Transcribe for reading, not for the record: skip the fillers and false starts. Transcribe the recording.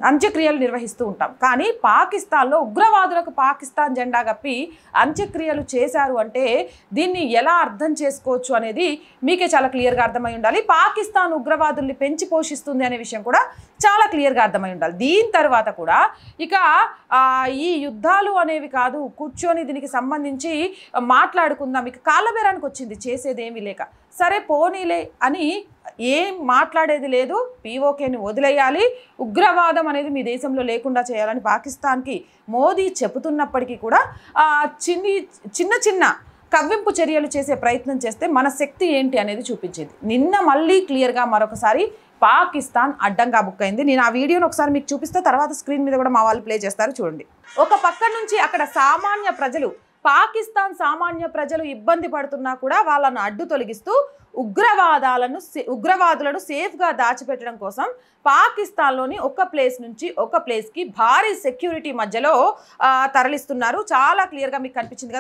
అంత్యక్రియలు నిర్వహిస్తూ ఉంటాం. కానీ పాకిస్తాన్లో ఉగ్రవాదులకు పాకిస్తాన్ జెండా కప్పి అంత్యక్రియలు చేశారు అంటే దీన్ని ఎలా అర్థం చేసుకోవచ్చు అనేది మీకే చాలా క్లియర్గా అర్థమై ఉండాలి. పాకిస్తాన్ ఉగ్రవాదుల్ని పెంచి పోషిస్తుంది అనే విషయం కూడా చాలా క్లియర్గా అర్థమై ఉండాలి. దీని తర్వాత కూడా ఇక ఈ యుద్ధాలు అనేవి కాదు, కూర్చొని దీనికి సంబంధించి మాట్లాడుకుందాం, ఇక కాళ్ళబేరానికి వచ్చింది చేసేదేమీ లేక. సరే పోనీలే అని ఏం మాట్లాడేది లేదు, పీఓకేని వదిలేయాలి, ఉగ్రవాదం అనేది మీ దేశంలో లేకుండా చేయాలని పాకిస్తాన్కి మోదీ చెబుతున్నప్పటికీ కూడా చిన్న చిన్న కవ్వింపు చర్యలు చేసే ప్రయత్నం చేస్తే మన శక్తి ఏంటి అనేది చూపించేది. నిన్న మళ్ళీ క్లియర్గా మరొకసారి పాకిస్తాన్ అడ్డంగా బుక్ అయింది. నేను ఆ వీడియోని ఒకసారి మీకు చూపిస్తే తర్వాత స్క్రీన్ మీద కూడా మా వాళ్ళు ప్లే చేస్తారు చూడండి. ఒక పక్క నుంచి అక్కడ సామాన్య ప్రజలు, పాకిస్తాన్ సామాన్య ప్రజలు ఇబ్బంది పడుతున్నా కూడా వాళ్ళను అడ్డు తొలగిస్తూ ఉగ్రవాదులను సేఫ్గా దాచిపెట్టడం కోసం పాకిస్తాన్లోని ఒక ప్లేస్ నుంచి ఒక ప్లేస్కి భారీ సెక్యూరిటీ మధ్యలో తరలిస్తున్నారు. చాలా క్లియర్గా మీకు కనిపించింది కదా.